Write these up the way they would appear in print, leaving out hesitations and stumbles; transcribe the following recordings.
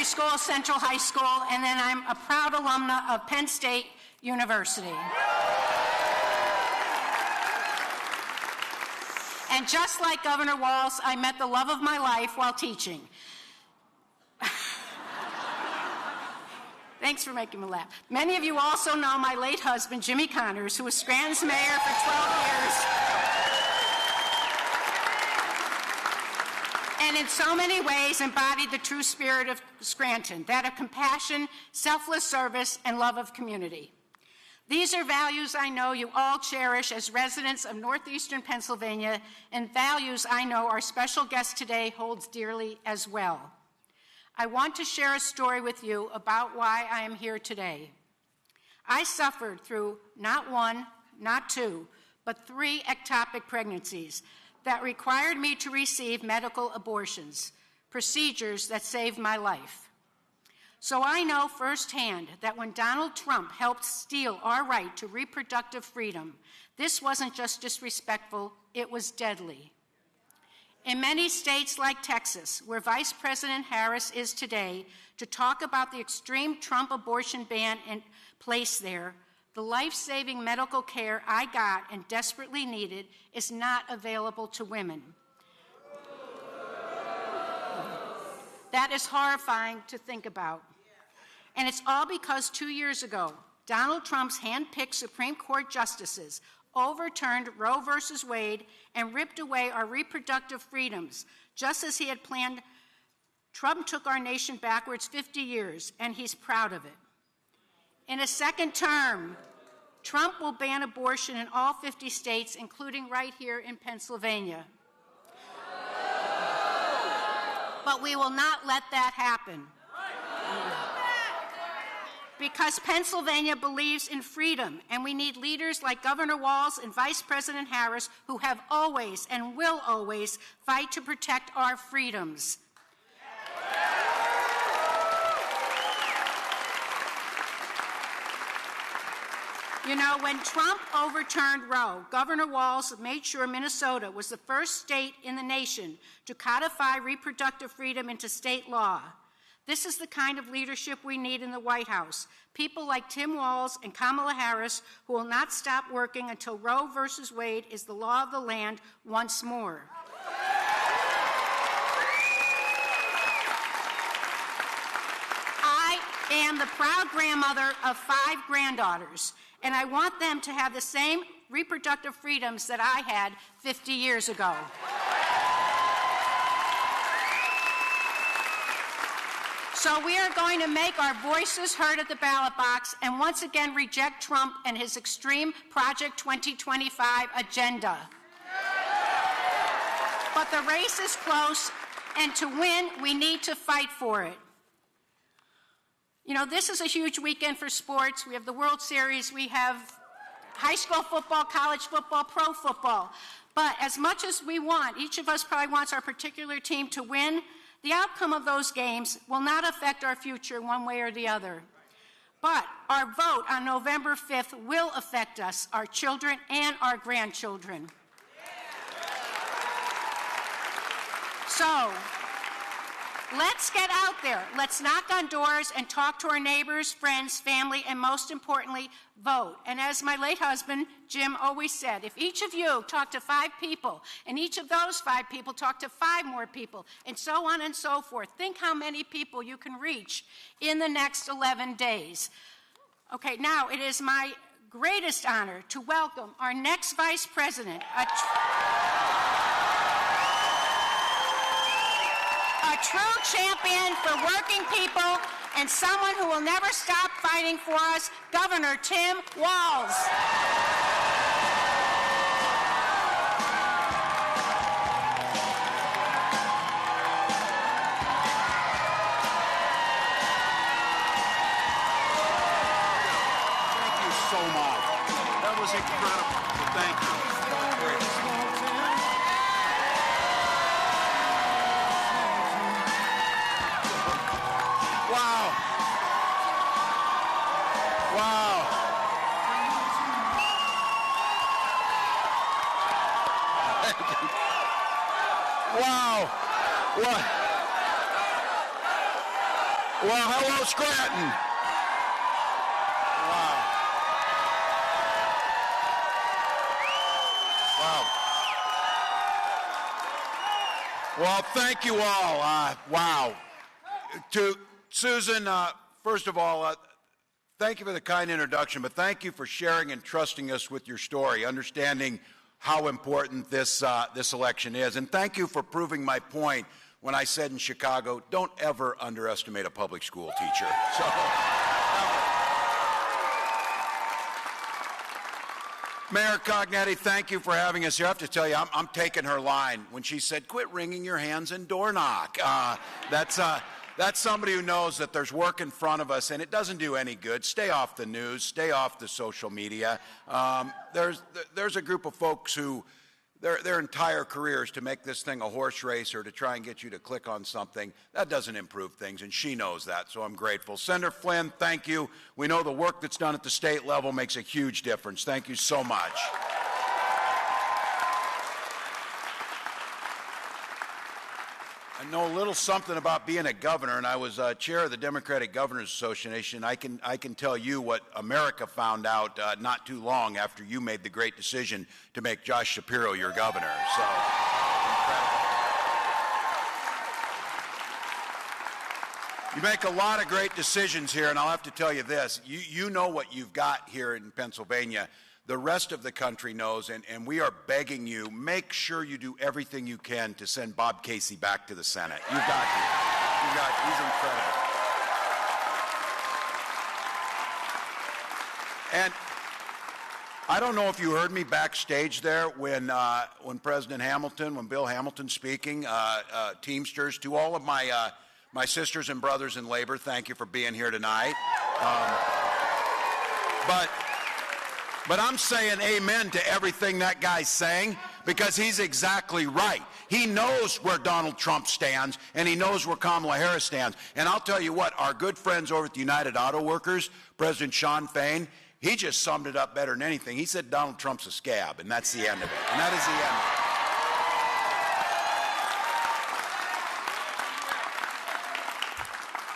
School, Central High School, and then I'm a proud alumna of Penn State University. And just like Governor Walz, I met the love of my life while teaching. Thanks for making me laugh. Many of you also know my late husband, Jimmy Connors, who was Scranton's mayor for 12 years. And in so many ways embodied the true spirit of Scranton, that of compassion, selfless service, and love of community. These are values I know you all cherish as residents of northeastern Pennsylvania, and values I know our special guest today holds dearly as well. I want to share a story with you about why I am here today. I suffered through not one, not two, but 3 ectopic pregnancies that required me to receive medical abortions, procedures that saved my life. So I know firsthand that when Donald Trump helped steal our right to reproductive freedom, this wasn't just disrespectful, it was deadly. In many states like Texas, where Vice President Harris is today, to talk about the extreme Trump abortion ban in place there, the life-saving medical care I got and desperately needed is not available to women. That is horrifying to think about. And it's all because 2 years ago, Donald Trump's hand-picked Supreme Court justices overturned Roe versus Wade and ripped away our reproductive freedoms, just as he had planned. Trump took our nation backwards 50 years, and he's proud of it. In a second term, Trump will ban abortion in all 50 states, including right here in Pennsylvania. But we will not let that happen. Because Pennsylvania believes in freedom, and we need leaders like Governor Walz and Vice President Harris who have always and will always fight to protect our freedoms. You know, when Trump overturned Roe, Governor Walz made sure Minnesota was the first state in the nation to codify reproductive freedom into state law. This is the kind of leadership we need in the White House. People like Tim Walz and Kamala Harris who will not stop working until Roe versus Wade is the law of the land once more. I am the proud grandmother of 5 granddaughters, and I want them to have the same reproductive freedoms that I had 50 years ago. So we are going to make our voices heard at the ballot box and once again reject Trump and his extreme Project 2025 agenda. But the race is close, and to win, we need to fight for it. You know, this is a huge weekend for sports. We have the World Series, we have high school football, college football, pro football. But as much as we want, each of us probably wants our particular team to win, the outcome of those games will not affect our future one way or the other. But our vote on November 5th will affect us, our children, and our grandchildren. So, let's get out there. Let's knock on doors and talk to our neighbors, friends, family, and most importantly, vote. And as my late husband, Jim, always said, if each of you talk to 5 people, and each of those 5 people talk to 5 more people, and so on and so forth, think how many people you can reach in the next 11 days. Okay, now it is my greatest honor to welcome our next Vice President, a true champion for working people and someone who will never stop fighting for us, Governor Tim Walz. Thank you so much. That was incredible. Thank you. Wow. Wow. What? Well, hello, Scranton. Wow. Wow. Well, thank you all. Wow. To Susan, first of all, thank you for the kind introduction, but thank you for sharing and trusting us with your story, understanding how important this election is. And thank you for proving my point when I said in Chicago, don't ever underestimate a public school teacher. So, Mayor Cognetti, thank you for having us here. I have to tell you, I'm taking her line when she said, quit wringing your hands and door knock. That's somebody who knows that there's work in front of us, and it doesn't do any good. Stay off the news. Stay off the social media. There's a group of folks who their entire careers to make this thing a horse race or to try and get you to click on something. That doesn't improve things, and she knows that, so I'm grateful. Senator Flynn, thank you. We know the work that's done at the state level makes a huge difference. Thank you so much. I know a little something about being a governor, and I was chair of the Democratic Governors Association. I can tell you what America found out not too long after you made the great decision to make Josh Shapiro your governor. So, incredible. You make a lot of great decisions here, and I'll have to tell you this. You know what you've got here in Pennsylvania. The rest of the country knows, and we are begging you, make sure you do everything you can to send Bob Casey back to the Senate. You've got to. He's incredible. And I don't know if you heard me backstage there when President Hamilton, when Bill Hamilton's speaking, Teamsters, to all of my sisters and brothers in labor, thank you for being here tonight. But I'm saying amen to everything that guy's saying because he's exactly right. He knows where Donald Trump stands, and he knows where Kamala Harris stands. And I'll tell you what, our good friends over at the United Auto Workers, President Sean Fain, he just summed it up better than anything. He said Donald Trump's a scab, and that's the end of it. And that is the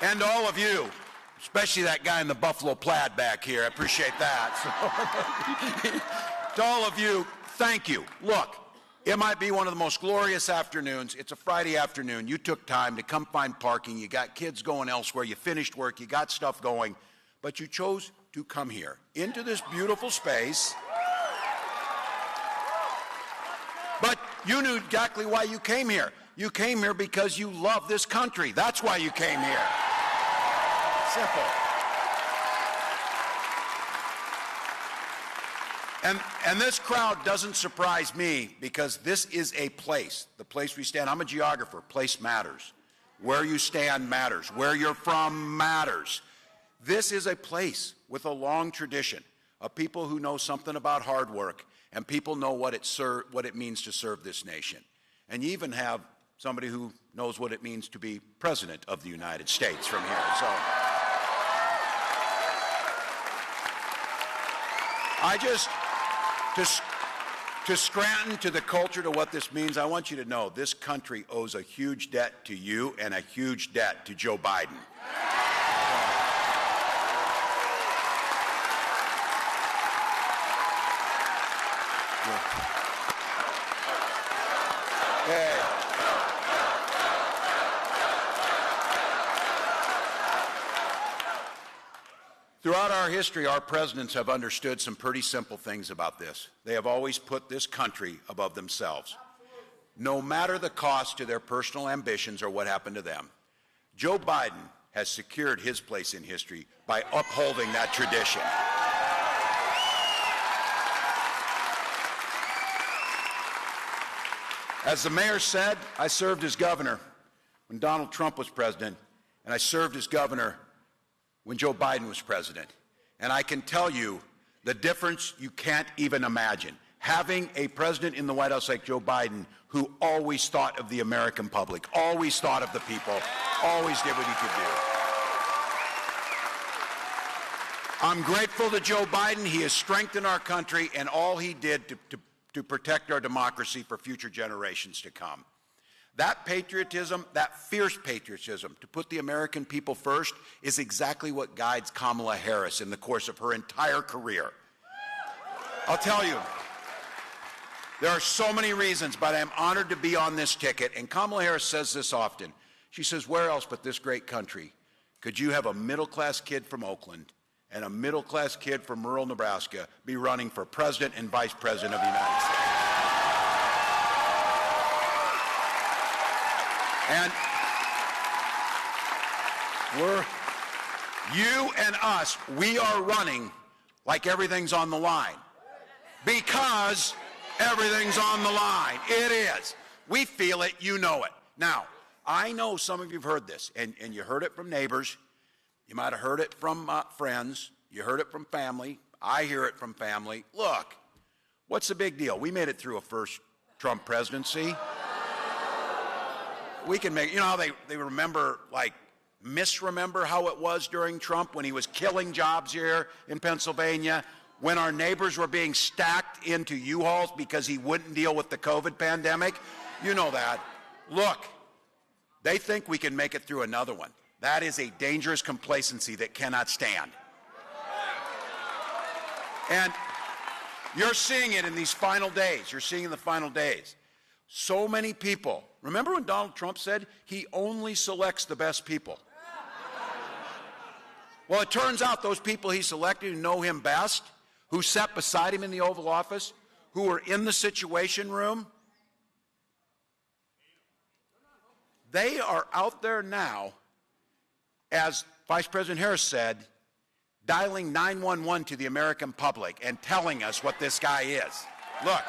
end of it. And all of you, especially that guy in the buffalo plaid back here. I appreciate that. So, to all of you, thank you. Look, it might be one of the most glorious afternoons. It's a Friday afternoon. You took time to come find parking. You got kids going elsewhere. You finished work. You got stuff going. But you chose to come here into this beautiful space. But you knew exactly why you came here. You came here because you love this country. That's why you came here. Simple. And this crowd doesn't surprise me because this is a place, the place we stand. I'm a geographer. Place matters. Where you stand matters. Where you're from matters. This is a place with a long tradition of people who know something about hard work and people know what it means to serve this nation. And you even have somebody who knows what it means to be president of the United States from here. So. To Scranton, to the culture, to what this means, I want you to know this country owes a huge debt to you and a huge debt to Joe Biden. Hey. Throughout our history, our presidents have understood some pretty simple things about this. They have always put this country above themselves, no matter the cost to their personal ambitions or what happened to them. Joe Biden has secured his place in history by upholding that tradition. As the mayor said, I served as governor when Donald Trump was president, and I served as governor when Joe Biden was president. And I can tell you the difference you can't even imagine. Having a president in the White House like Joe Biden who always thought of the American public, always thought of the people, always did what he could do. I'm grateful to Joe Biden. He has strengthened our country and all he did to protect our democracy for future generations to come. That patriotism, that fierce patriotism to put the American people first is exactly what guides Kamala Harris in the course of her entire career. I'll tell you, there are so many reasons, but I'm honored to be on this ticket. And Kamala Harris says this often. She says, where else but this great country could you have a middle-class kid from Oakland and a middle-class kid from rural Nebraska be running for president and vice president of the United States? And you and us, we are running like everything's on the line. Because everything's on the line. It is. We feel it, you know it. Now, I know some of you have heard this, and you heard it from neighbors. You might have heard it from friends. You heard it from family. I hear it from family. Look, what's the big deal? We made it through a first Trump presidency. We can make, you know how they remember, like, misremember how it was during Trump when he was killing jobs here in Pennsylvania, when our neighbors were being stacked into U-Hauls because he wouldn't deal with the COVID pandemic. You know that. Look, they think we can make it through another one. That is a dangerous complacency that cannot stand. And you're seeing it in these final days. You're seeing it in the final days. So many people. Remember when Donald Trump said he only selects the best people? Well, it turns out those people he selected who know him best, who sat beside him in the Oval Office, who were in the Situation Room, they are out there now, as Vice President Harris said, dialing 911 to the American public and telling us what this guy is. Look.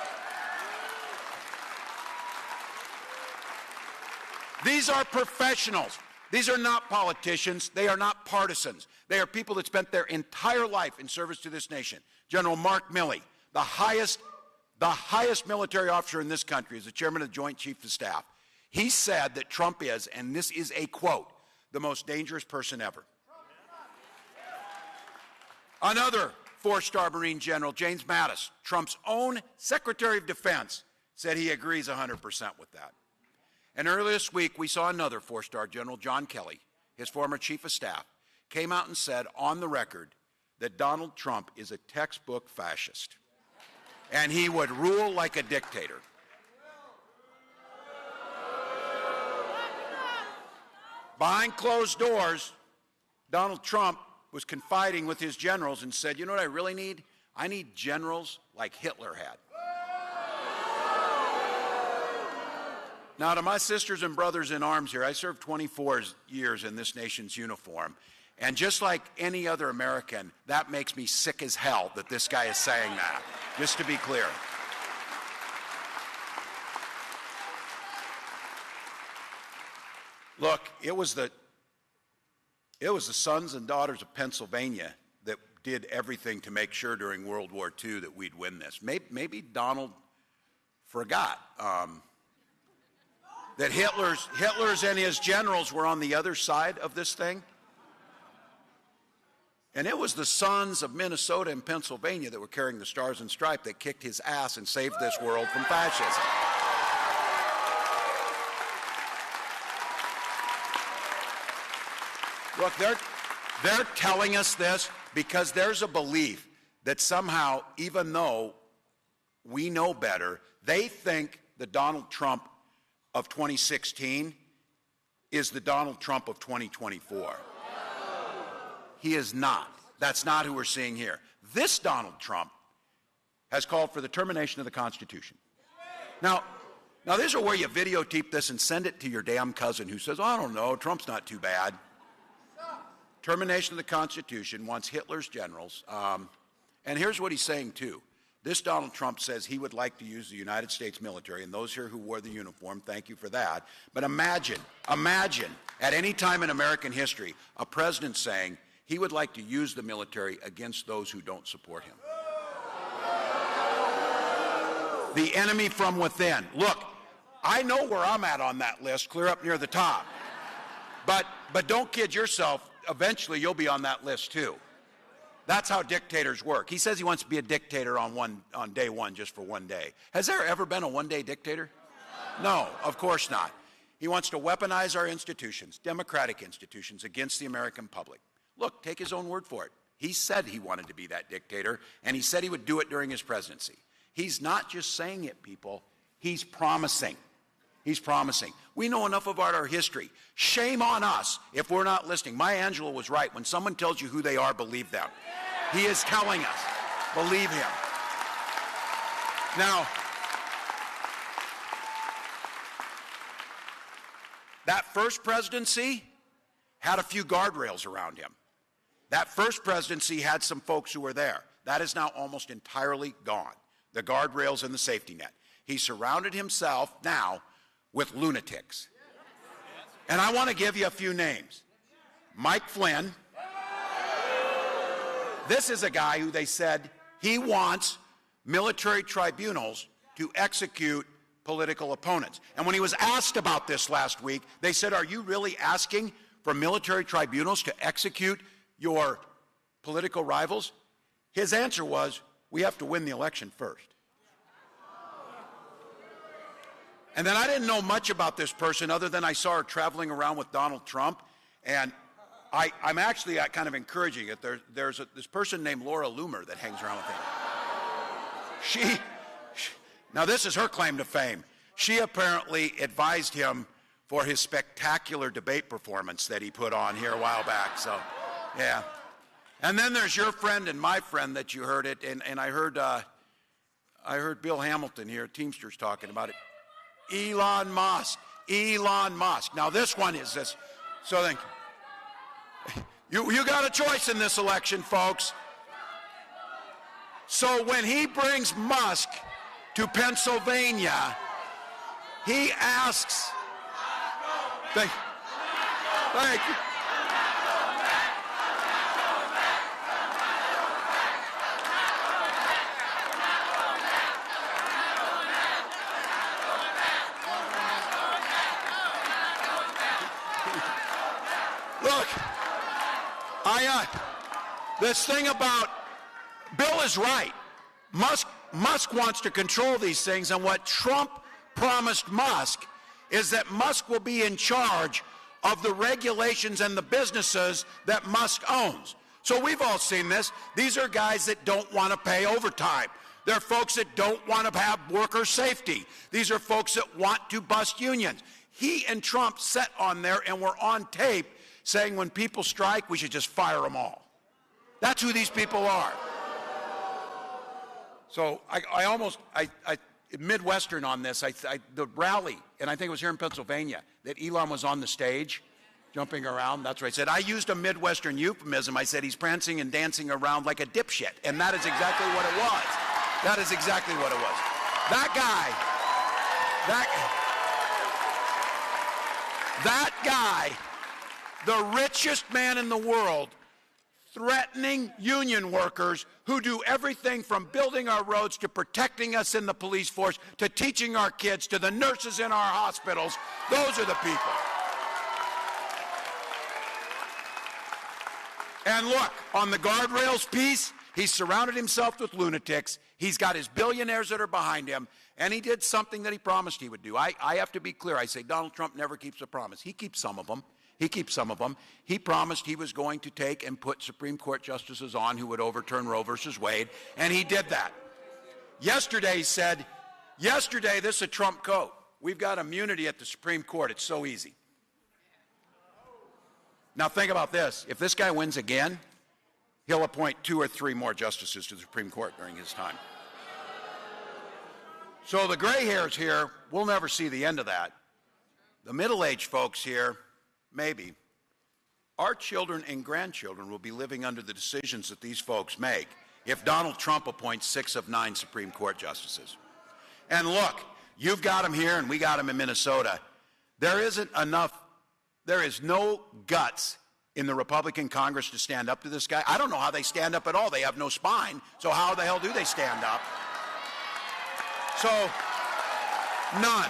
These are professionals. These are not politicians. They are not partisans. They are people that spent their entire life in service to this nation. General Mark Milley, the highest military officer in this country, is the chairman of the Joint Chiefs of Staff. He said that Trump is, and this is a quote, the most dangerous person ever. Another four-star Marine general, James Mattis, Trump's own Secretary of Defense, said he agrees 100% with that. And earlier this week, we saw another four-star general, John Kelly, his former chief of staff, came out and said on the record that Donald Trump is a textbook fascist, and he would rule like a dictator. Behind closed doors, Donald Trump was confiding with his generals and said, you know what I really need? I need generals like Hitler had. Now, to my sisters and brothers in arms here, I served 24 years in this nation's uniform. And just like any other American, that makes me sick as hell that this guy is saying that, just to be clear. Look, it was the sons and daughters of Pennsylvania that did everything to make sure during World War II that we'd win this. Maybe Donald forgot that Hitler's and his generals were on the other side of this thing. And it was the sons of Minnesota and Pennsylvania that were carrying the Stars and Stripes that kicked his ass and saved this world from fascism. Look, they're telling us this because there's a belief that somehow, even though we know better, they think the Donald Trump of 2016 is the Donald Trump of 2024. He is not. That's not who we're seeing here. This Donald Trump has called for the termination of the Constitution. Now these are where you videotape this and send it to your damn cousin who says, oh, I don't know, Trump's not too bad. Termination of the Constitution wants Hitler's generals. And here's what he's saying, too. This Donald Trump says he would like to use the United States military, and those here who wore the uniform, thank you for that. But imagine, at any time in American history, a president saying he would like to use the military against those who don't support him. The enemy from within. Look, I know where I'm at on that list, clear up near the top. But don't kid yourself, eventually you'll be on that list too. That's how dictators work. He says he wants to be a dictator on day one, just for one day. Has there ever been a one-day dictator? No, of course not. He wants to weaponize our institutions, democratic institutions, against the American public. Look, take his own word for it. He said he wanted to be that dictator, and he said he would do it during his presidency. He's not just saying it, people. He's promising. He's promising. We know enough about our history. Shame on us if we're not listening. Maya Angelou was right. When someone tells you who they are, believe them. He is telling us. Believe him. Now, that first presidency had a few guardrails around him. That first presidency had some folks who were there. That is now almost entirely gone. The guardrails and the safety net. He surrounded himself now with lunatics. And I want to give you a few names. Mike Flynn. This is a guy who they said he wants military tribunals to execute political opponents. And when he was asked about this last week, they said, are you really asking for military tribunals to execute your political rivals? His answer was, we have to win the election first. And then I didn't know much about this person other than I saw her traveling around with Donald Trump. And I'm actually kind of encouraging it. There's this person named Laura Loomer that hangs around with him. Now this is her claim to fame. She apparently advised him for his spectacular debate performance that he put on here a while back. So, yeah. And then there's your friend and my friend that you heard it. And I heard Bill Hamilton here, Teamsters, talking about it. Elon Musk. Elon Musk. Now this one is this. So then, you got a choice in this election, folks. So when he brings Musk to Pennsylvania, he asks. Thank you. Look, this thing about Bill is right. Musk wants to control these things, and what Trump promised Musk is that Musk will be in charge of the regulations and the businesses that Musk owns. So we've all seen this. These are guys that don't want to pay overtime. They're folks that don't want to have worker safety. These are folks that want to bust unions. He and Trump sat on there and were on tape saying when people strike, we should just fire them all. That's who these people are. So I Midwestern on this, the rally, and I think it was here in Pennsylvania, that Elon was on the stage, jumping around. That's what I said. I used a Midwestern euphemism. I said he's prancing and dancing around like a dipshit. And that is exactly what it was. That is exactly what it was. That guy, the richest man in the world, threatening union workers who do everything from building our roads to protecting us in the police force to teaching our kids to the nurses in our hospitals. Those are the people. And look, on the guardrails piece, he surrounded himself with lunatics. He's got his billionaires that are behind him, and he did something that he promised he would do. I have to be clear. I say Donald Trump never keeps a promise. He keeps some of them. He keeps some of them. He promised he was going to take and put Supreme Court justices on who would overturn Roe versus Wade, and he did that. Yesterday he said, this is a Trump coat. We've got immunity at the Supreme Court. It's so easy. Now think about this. If this guy wins again, he'll appoint 2 or 3 more justices to the Supreme Court during his time. So the gray hairs here, we'll never see the end of that. The middle-aged folks here, maybe. Our children and grandchildren will be living under the decisions that these folks make if Donald Trump appoints 6 of 9 Supreme Court justices. And look, you've got him here and we got him in Minnesota. There is no guts in the Republican Congress to stand up to this guy. I don't know how they stand up at all. They have no spine. So how the hell do they stand up? So, none.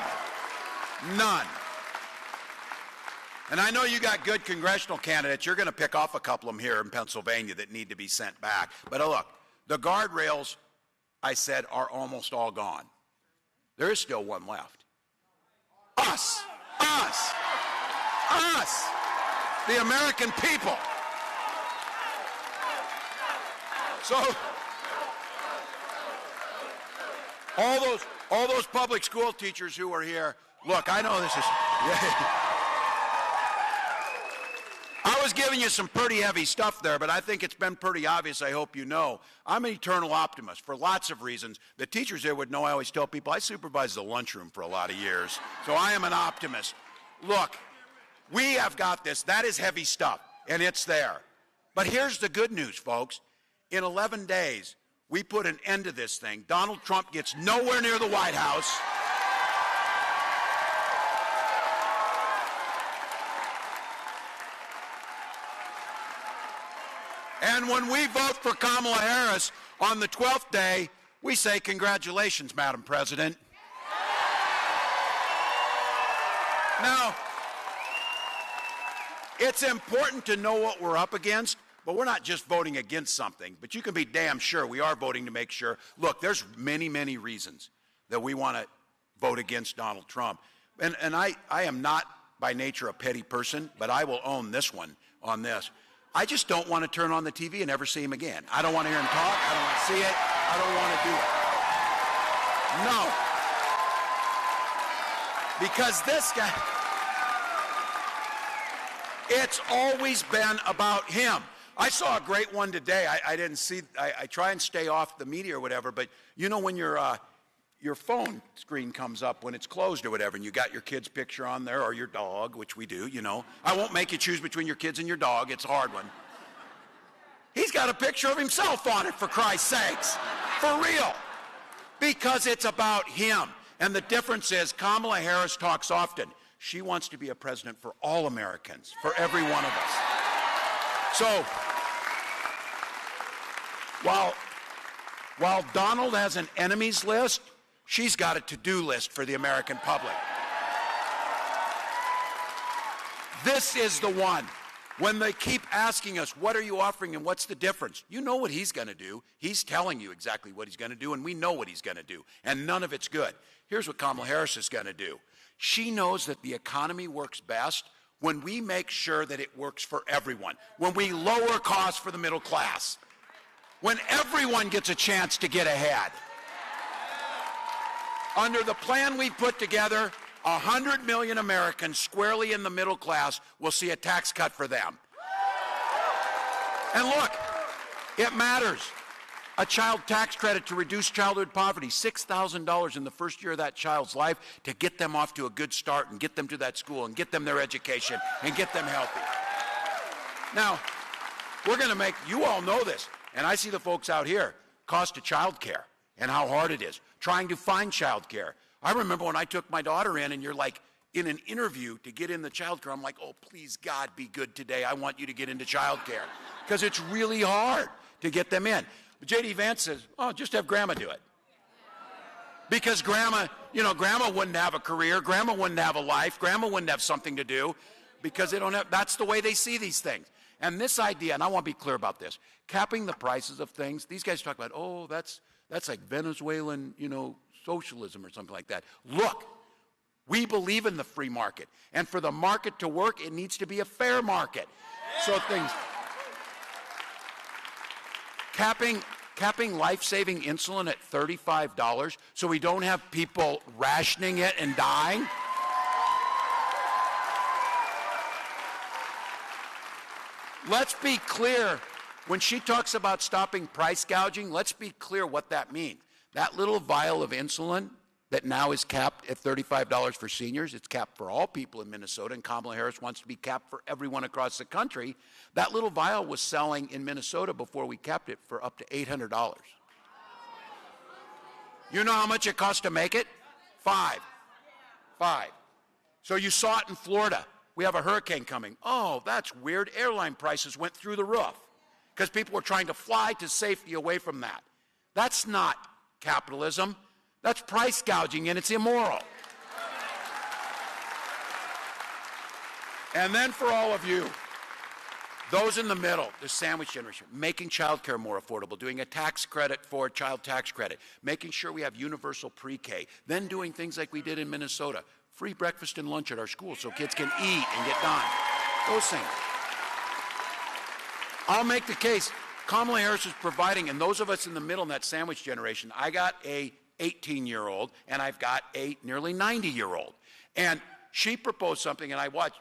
And I know you got good congressional candidates. You're going to pick off a couple of them here in Pennsylvania that need to be sent back. But look, the guardrails, I said, are almost all gone. There is still one left. Us. Us. Us. The American people. So, all those public school teachers who are here, look, I know this is, I was giving you some pretty heavy stuff there, but I think it's been pretty obvious, I hope you know. I'm an eternal optimist for lots of reasons. The teachers here would know I always tell people I supervised the lunchroom for a lot of years, so I am an optimist. Look, we have got this. That is heavy stuff, and it's there. But here's the good news, folks. In 11 days, we put an end to this thing. Donald Trump gets nowhere near the White House. And when we vote for Kamala Harris on the 12th day, we say, congratulations, Madam President. Now, it's important to know what we're up against, but we're not just voting against something. But you can be damn sure we are voting to make sure. Look, there's many, many reasons that we want to vote against Donald Trump. And I am not by nature a petty person, but I will own this one on this. I just don't want to turn on the TV and ever see him again. I don't want to hear him talk. I don't want to see it. I don't want to do it. No. Because this guy, it's always been about him. I saw a great one today. I didn't see, I try and stay off the media or whatever, but you know when your phone screen comes up when it's closed or whatever, and you got your kid's picture on there, or your dog, which we do, you know. I won't make you choose between your kids and your dog. It's a hard one. He's got a picture of himself on it, for Christ's sakes. For real. Because it's about him. And the difference is Kamala Harris talks often. She wants to be a president for all Americans, for every one of us. So, while Donald has an enemies list, she's got a to-do list for the American public. This is the one. When they keep asking us, what are you offering and what's the difference? You know what he's going to do. He's telling you exactly what he's going to do, and we know what he's going to do, and none of it's good. Here's what Kamala Harris is going to do. She knows that the economy works best when we make sure that it works for everyone, when we lower costs for the middle class, when everyone gets a chance to get ahead. Under the plan we put together, 100 million Americans squarely in the middle class will see a tax cut for them. And look, it matters. A child tax credit to reduce childhood poverty, $6,000 in the first year of that child's life to get them off to a good start and get them to that school and get them their education and get them healthy. Now, we're going to make, you all know this, and I see the folks out here, cost of child care and how hard it is, trying to find child care. I remember when I took my daughter in, and you're like, in an interview to get in the child care, I'm like, oh, please, God, be good today. I want you to get into child care. Because it's really hard to get them in. But J.D. Vance says, oh, just have grandma do it. Because grandma, grandma wouldn't have a career. Grandma wouldn't have a life. Grandma wouldn't have something to do because they don't have, that's the way they see these things. And this idea, and I want to be clear about this, capping the prices of things, these guys talk about, oh, that's like Venezuelan, socialism or something like that. Look, we believe in the free market. And for the market to work, it needs to be a fair market. So things, capping life-saving insulin at $35 so we don't have people rationing it and dying. Let's be clear. When she talks about stopping price gouging, let's be clear what that means. That little vial of insulin that now is capped at $35 for seniors, it's capped for all people in Minnesota, and Kamala Harris wants to be capped for everyone across the country. That little vial was selling in Minnesota before we capped it for up to $800. You know how much it costs to make it? $5. So you saw it in Florida. We have a hurricane coming. Oh, that's weird. Airline prices went through the roof because people were trying to fly to safety away from that. That's not capitalism. That's price gouging, and it's immoral. And then for all of you, those in the middle, the sandwich generation, making child care more affordable, doing a tax credit for child tax credit, making sure we have universal pre-K, then doing things like we did in Minnesota, free breakfast and lunch at our school so kids can eat and get done. Those things. I'll make the case. Kamala Harris is providing, and those of us in the middle in that sandwich generation, I got a 18-year-old and I've got a nearly 90-year-old. And she proposed something, and I watched.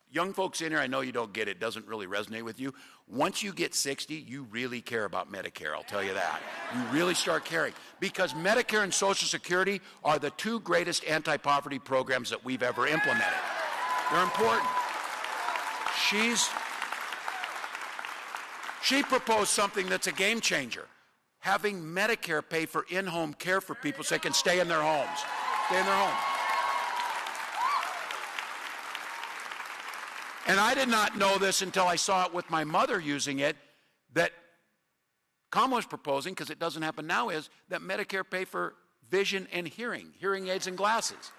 Young folks in here, I know you don't get it, doesn't really resonate with you. Once you get 60, you really care about Medicare, I'll tell you that. You really start caring. Because Medicare and Social Security are the two greatest anti-poverty programs that we've ever implemented. They're important. She proposed something that's a game changer. Having Medicare pay for in-home care for people so they can stay in their homes. Stay in their homes. And I did not know this until I saw it with my mother using it, that Kamala's proposing, because it doesn't happen now, is that Medicare pay for vision and hearing aids and glasses.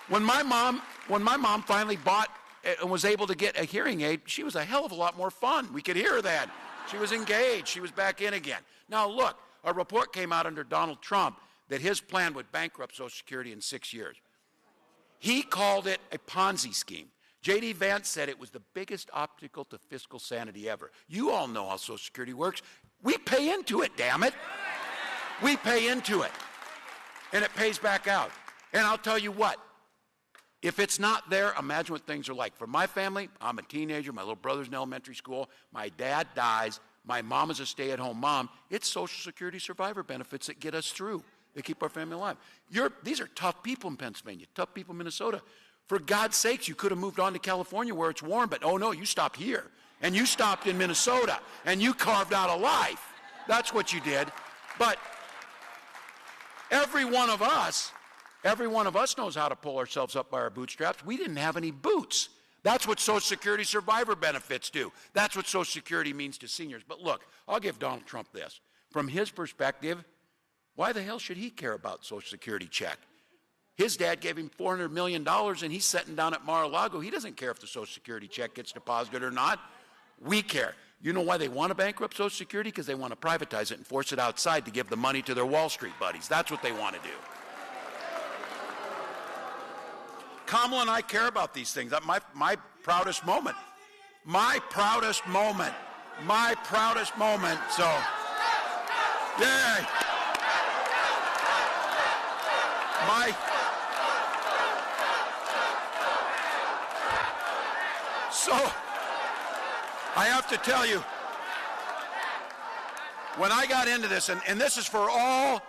When my mom finally bought and was able to get a hearing aid, she was a hell of a lot more fun. We could hear her then. She was engaged. She was back in again. Now look, a report came out under Donald Trump that his plan would bankrupt Social Security in 6 years. He called it a Ponzi scheme. J.D. Vance said it was the biggest obstacle to fiscal sanity ever. You all know how Social Security works. We pay into it, damn it. We pay into it. And it pays back out. And I'll tell you what, if it's not there, imagine what things are like. For my family, I'm a teenager, my little brother's in elementary school, my dad dies, my mom is a stay-at-home mom. It's Social Security survivor benefits that get us through. They keep our family alive. These are tough people in Pennsylvania, tough people in Minnesota. For God's sakes, you could have moved on to California where it's warm, but oh no, you stopped here. And you stopped in Minnesota, and you carved out a life. That's what you did. But every one of us knows how to pull ourselves up by our bootstraps. We didn't have any boots. That's what Social Security survivor benefits do. That's what Social Security means to seniors. But look, I'll give Donald Trump this. From his perspective, why the hell should he care about Social Security check? His dad gave him $400 million, and he's sitting down at Mar-a-Lago. He doesn't care if the Social Security check gets deposited or not. We care. You know why they want to bankrupt Social Security? Because they want to privatize it and force it outside to give the money to their Wall Street buddies. That's what they want to do. Kamala and I care about these things. My proudest moment. My proudest moment. My proudest moment. So, yay. So, I have to tell you, when I got into this, and this is for all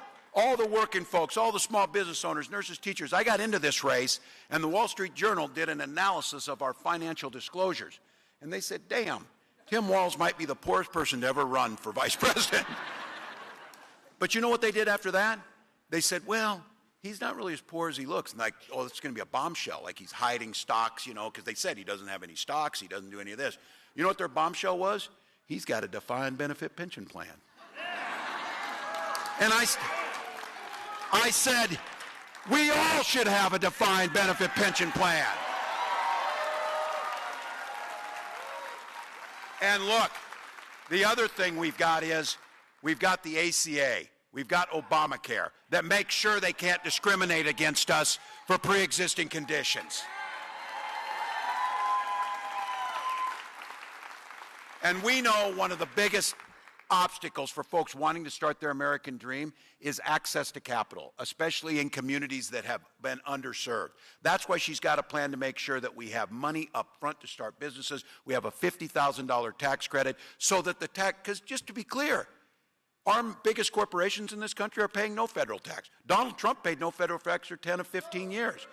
the working folks, all the small business owners, nurses, teachers, I got into this race, and the Wall Street Journal did an analysis of our financial disclosures. And they said, damn, Tim Walz might be the poorest person to ever run for vice president. But you know what they did after that? They said, well, he's not really as poor as he looks. And like, oh, it's going to be a bombshell, like he's hiding stocks, you know, because they said he doesn't have any stocks, he doesn't do any of this. You know what their bombshell was? He's got a defined benefit pension plan. And I said, we all should have a defined benefit pension plan. And look, the other thing we've got is we've got the ACA. We've got Obamacare that makes sure they can't discriminate against us for pre-existing conditions. And we know one of the biggest obstacles for folks wanting to start their American dream is access to capital, especially in communities that have been underserved. That's why she's got a plan to make sure that we have money up front to start businesses. We have a $50,000 tax credit so that the tax, because just to be clear, our biggest corporations in this country are paying no federal tax. Donald Trump paid no federal tax for 10 of 15 years.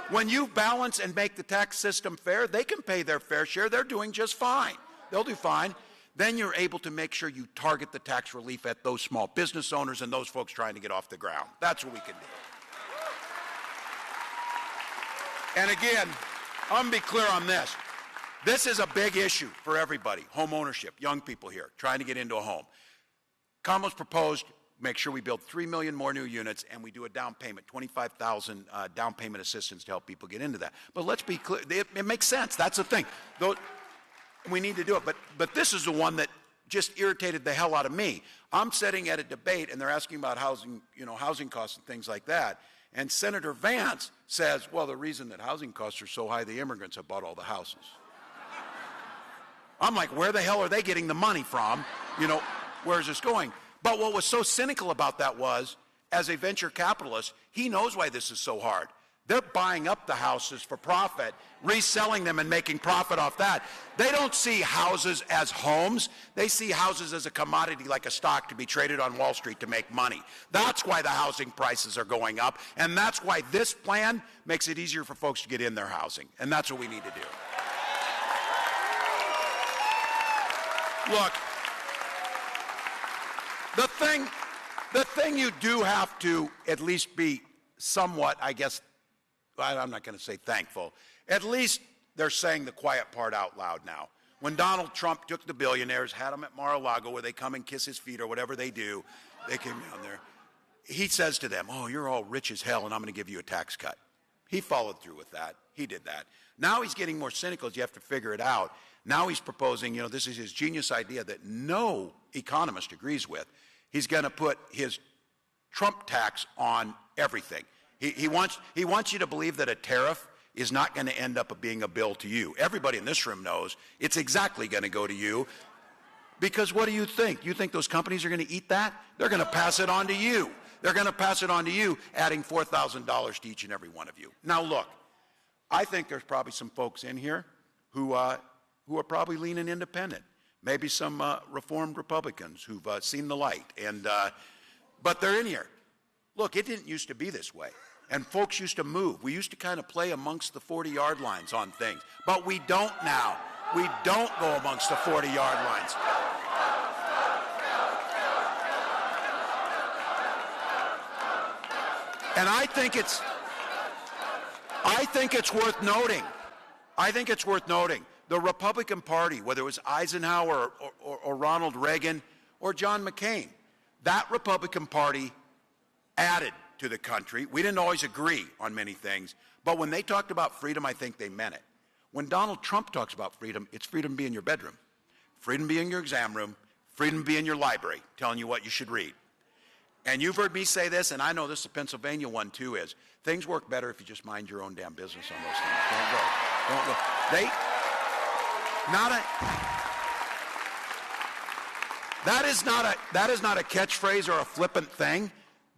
When you balance and make the tax system fair, they can pay their fair share. They're doing just fine. They'll do fine. Then you're able to make sure you target the tax relief at those small business owners and those folks trying to get off the ground. That's what we can do. And again, I'm going to be clear on this. This is a big issue for everybody. Home ownership, young people here trying to get into a home. Kamala's proposed, make sure we build 3 million more new units and we do a down payment, 25,000 down payment assistance to help people get into that. But let's be clear, it makes sense. That's the thing. We need to do it. But this is the one that just irritated the hell out of me. I'm sitting at a debate, and they're asking about housing, housing costs and things like that. And Senator Vance says, well, the reason that housing costs are so high, the immigrants have bought all the houses. I'm like, where the hell are they getting the money from? Where's this going? But what was so cynical about that was, as a venture capitalist, he knows why this is so hard. They're buying up the houses for profit, reselling them and making profit off that. They don't see houses as homes. They see houses as a commodity like a stock to be traded on Wall Street to make money. That's why the housing prices are going up, and that's why this plan makes it easier for folks to get in their housing, and that's what we need to do. Look, the thing you do have to at least be somewhat, I guess, I'm not going to say thankful. At least they're saying the quiet part out loud now. When Donald Trump took the billionaires, had them at Mar-a-Lago where they come and kiss his feet or whatever they do, they came down there. He says to them, oh, you're all rich as hell and I'm going to give you a tax cut. He followed through with that. He did that. Now he's getting more cynical as you have to figure it out. Now he's proposing, this is his genius idea that no economist agrees with. He's going to put his Trump tax on everything. He wants you to believe that a tariff is not going to end up being a bill to you. Everybody in this room knows it's exactly going to go to you, because what do you think? You think those companies are going to eat that? They're going to pass it on to you. They're going to pass it on to you, adding $4,000 to each and every one of you. Now look, I think there's probably some folks in here who are probably leaning independent. Maybe some reformed Republicans who've seen the light, but they're in here. Look, it didn't used to be this way. And folks used to move. We used to kind of play amongst the 40-yard lines on things. But we don't now. We don't go amongst the 40-yard lines. And I think it's worth noting. I think it's worth noting. The Republican Party, whether it was Eisenhower or Ronald Reagan or John McCain, that Republican Party added to the country. We didn't always agree on many things, but when they talked about freedom, I think they meant it. When Donald Trump talks about freedom, it's freedom to be in your bedroom, freedom to be in your exam room, freedom to be in your library, telling you what you should read. And you've heard me say this, and I know this is a Pennsylvania one too, is things work better if you just mind your own damn business on those things. Don't go. That is not a catchphrase or a flippant thing.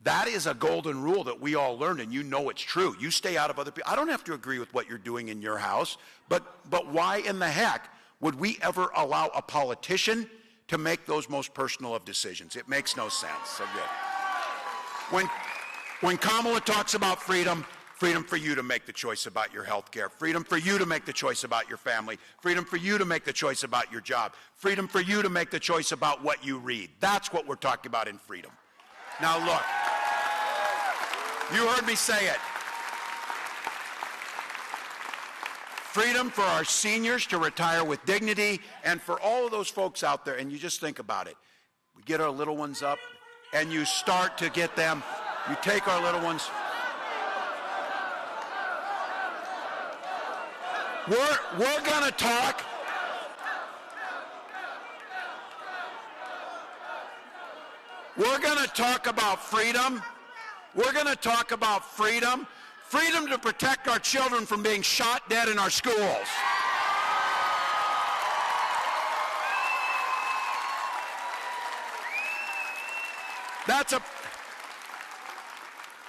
That is a golden rule that we all learned, and you know it's true. You stay out of other people. I don't have to agree with what you're doing in your house, but why in the heck would we ever allow a politician to make those most personal of decisions? It makes no sense. So good. When Kamala talks about freedom, freedom for you to make the choice about your health care, freedom for you to make the choice about your family, freedom for you to make the choice about your job, freedom for you to make the choice about what you read. That's what we're talking about in freedom. Now look, you heard me say it. Freedom for our seniors to retire with dignity, and for all of those folks out there, and you just think about it. We get our little ones up, and you start to get them, you take our little ones. We're going to talk. We're going to talk about freedom. We're going to talk about freedom. Freedom to protect our children from being shot dead in our schools.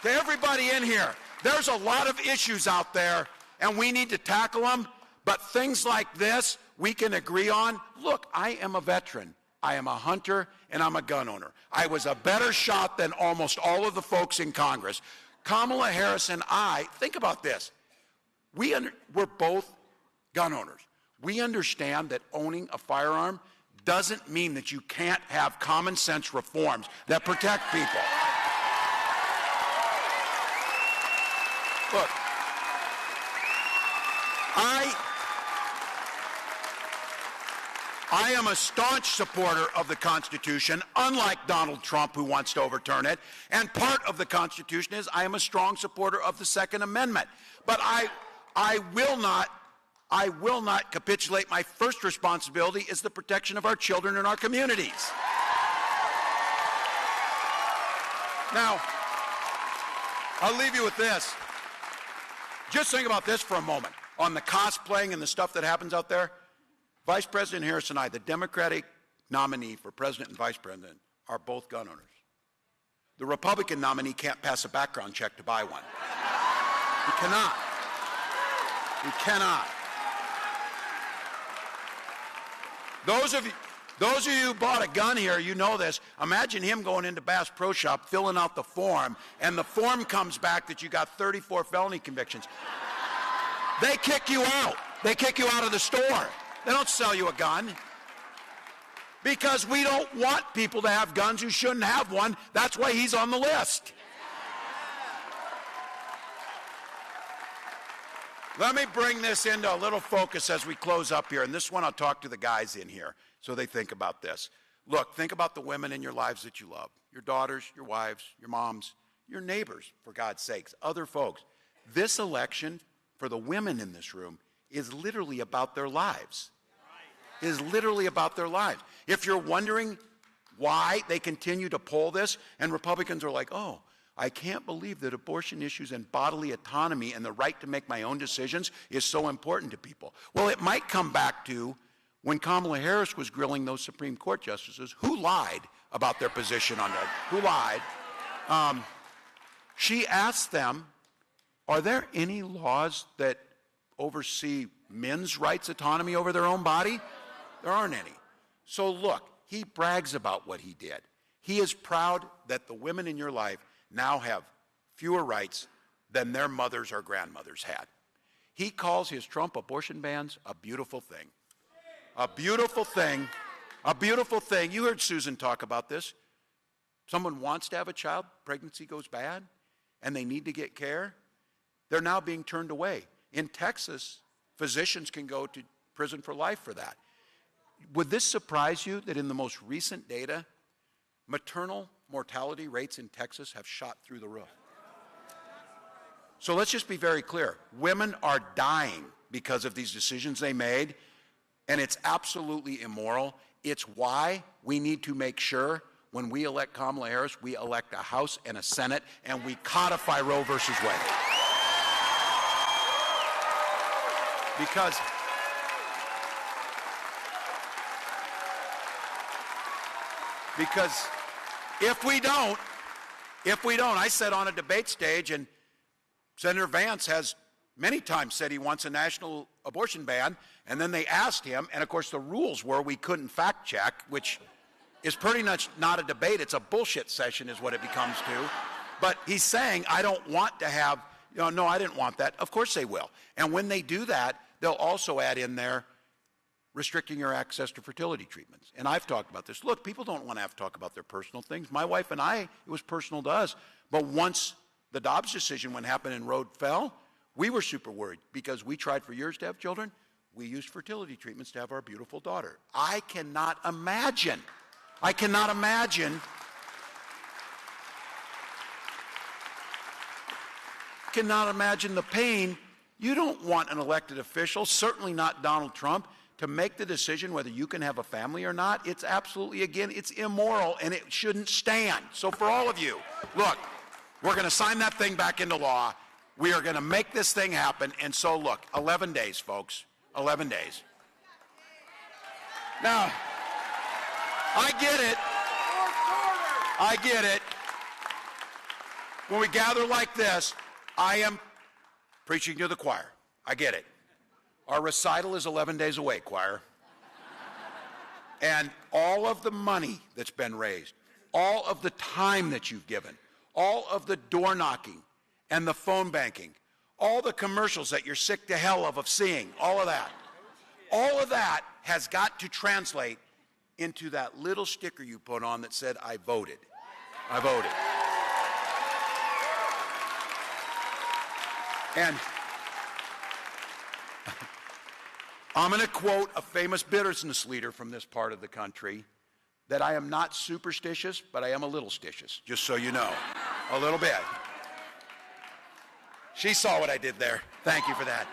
To everybody in here, there's a lot of issues out there, and we need to tackle them, but things like this we can agree on. Look, I am a veteran. I am a hunter, and I'm a gun owner. I was a better shot than almost all of the folks in Congress. Kamala Harris and I, think about this. We're both gun owners. We understand that owning a firearm doesn't mean that you can't have common sense reforms that protect people. Look, I am a staunch supporter of the Constitution, unlike Donald Trump, who wants to overturn it. And part of the Constitution is I am a strong supporter of the Second Amendment. But I will not I will not capitulate. My first responsibility is the protection of our children and our communities. Now, I'll leave you with this. Just think about this for a moment. On the cosplaying and the stuff that happens out there, Vice President Harris and I, the Democratic nominee for president and vice president, are both gun owners. The Republican nominee can't pass a background check to buy one. He cannot. He cannot. Those of you who bought a gun here, you know this. Imagine him going into Bass Pro Shop, filling out the form, and the form comes back that you got 34 felony convictions. They kick you out. They kick you out of the store. They don't sell you a gun. Because we don't want people to have guns who shouldn't have one. That's why he's on the list. Let me bring this into a little focus as we close up here. And this one I'll talk to the guys in here so they think about this. Look, think about the women in your lives that you love. Your daughters, your wives, your moms, your neighbors, for God's sakes, other folks. This election for the women in this room is literally about their lives. Is literally about their lives. If you're wondering why they continue to poll this, and Republicans are like, oh, I can't believe that abortion issues and bodily autonomy and the right to make my own decisions is so important to people. Well, it might come back to when Kamala Harris was grilling those Supreme Court justices who lied about their position on that. Who lied? She asked them, are there any laws that oversee men's rights autonomy over their own body? There aren't any. So look, he brags about what he did. He is proud that the women in your life now have fewer rights than their mothers or grandmothers had. He calls his Trump abortion bans a beautiful thing. A beautiful thing. A beautiful thing. You heard Susan talk about this. Someone wants to have a child, pregnancy goes bad, and they need to get care. They're now being turned away. In Texas, physicians can go to prison for life for that. Would this surprise you that in the most recent data, maternal mortality rates in Texas have shot through the roof? So let's just be very clear. Women are dying because of these decisions they made, and it's absolutely immoral. It's why we need to make sure when we elect Kamala Harris, we elect a House and a Senate, and we codify Roe versus Wade. Because if we don't, I said on a debate stage, and Senator Vance has many times said he wants a national abortion ban, and then they asked him, and of course the rules were we couldn't fact check, which is pretty much not a debate, it's a bullshit session is what it becomes to. But he's saying, I don't want to have, no, I didn't want that. Of course they will. And when they do that, they'll also add in there restricting your access to fertility treatments. And I've talked about this. Look, people don't want to have to talk about their personal things. My wife and I, it was personal to us. But once the Dobbs decision, when it happened and Roe fell, we were super worried because we tried for years to have children. We used fertility treatments to have our beautiful daughter. I cannot imagine the pain. You don't want an elected official, certainly not Donald Trump, to make the decision whether you can have a family or not. It's absolutely, again, it's immoral, and it shouldn't stand. So for all of you, look, we're going to sign that thing back into law. We are going to make this thing happen. And so look, 11 days, folks, 11 days. Now, I get it. When we gather like this, I am preaching to the choir. I get it. Our recital is 11 days away, choir. And all of the money that's been raised, all of the time that you've given, all of the door knocking and the phone banking, all the commercials that you're sick to hell of seeing, all of that has got to translate into that little sticker you put on that said, I voted. I voted. And I'm going to quote a famous business leader from this part of the country that I am not superstitious, but I am a little stitious, just so you know, a little bit. She saw what I did there. Thank you for that.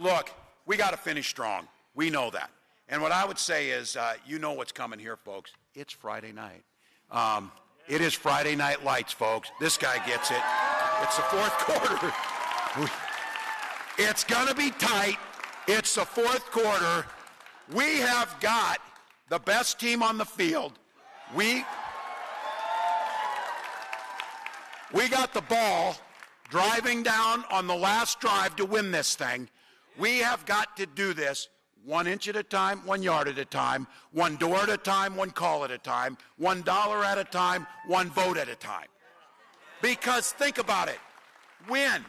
Look, we got to finish strong. We know that. And what I would say is, you know what's coming here, folks. It's Friday night. It is Friday Night Lights, folks. This guy gets it. It's the fourth quarter. It's going to be tight. It's the fourth quarter. We have got the best team on the field. We got the ball driving down on the last drive to win this thing. We have got to do this 1 inch at a time, 1 yard at a time, 1 door at a time, 1 call at a time, $1 at a time, 1 vote at a time. Because think about it. When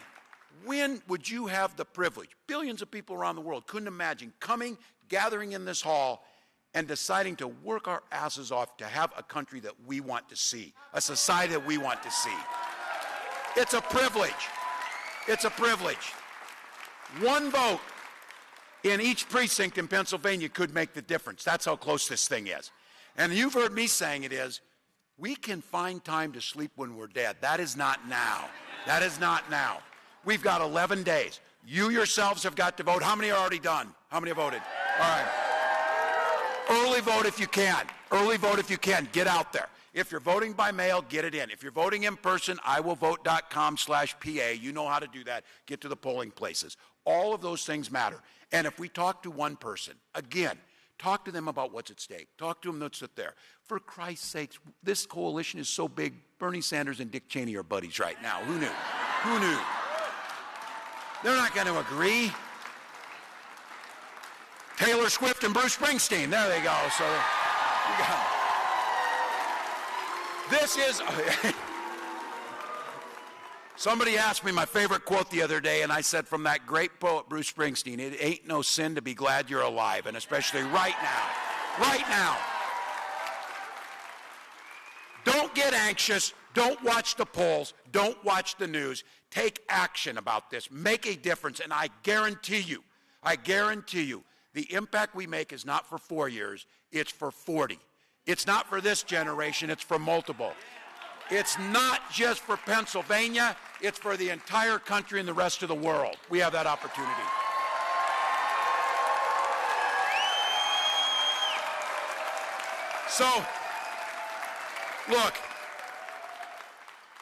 would you have the privilege? Billions of people around the world couldn't imagine coming, gathering in this hall, and deciding to work our asses off to have a country that we want to see, a society that we want to see. It's a privilege. It's a privilege. 1 vote in each precinct in Pennsylvania could make the difference. That's how close this thing is. And you've heard me saying it is, we can find time to sleep when we're dead. That is not now. That is not now. We've got 11 days. You yourselves have got to vote. How many are already done? How many have voted? All right. Early vote if you can. Early vote if you can. Get out there. If you're voting by mail, get it in. If you're voting in person, iwillvote.com/PA. You know how to do that. Get to the polling places. All of those things matter. And if we talk to one person, again, talk to them about what's at stake. Talk to them that's there. For Christ's sakes, this coalition is so big, Bernie Sanders and Dick Cheney are buddies right now. Who knew? Who knew? They're not going to agree. Taylor Swift and Bruce Springsteen. There they go. So you got it. This is... Somebody asked me my favorite quote the other day, and I said from that great poet, Bruce Springsteen, it ain't no sin to be glad you're alive, and especially right now. Right now. Don't get anxious. Don't watch the polls. Don't watch the news. Take action about this. Make a difference, and I guarantee you, the impact we make is not for 4 years, it's for 40. It's not for this generation, it's for multiple. It's not just for Pennsylvania, it's for the entire country and the rest of the world. We have that opportunity. So, look,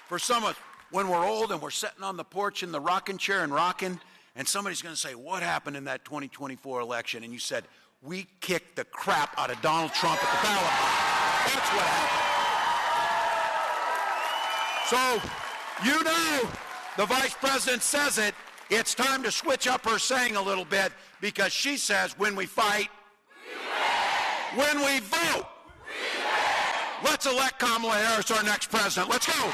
for some of us, when we're old and we're sitting on the porch in the rocking chair and rocking, and somebody's going to say, what happened in that 2024 election? And you said, we kicked the crap out of Donald Trump at the ballot box. That's what happened. So, you know, the vice president says it, it's time to switch up her saying a little bit, because she says, when we fight, we win. When we vote, we win. Let's elect Kamala Harris our next president. Let's go.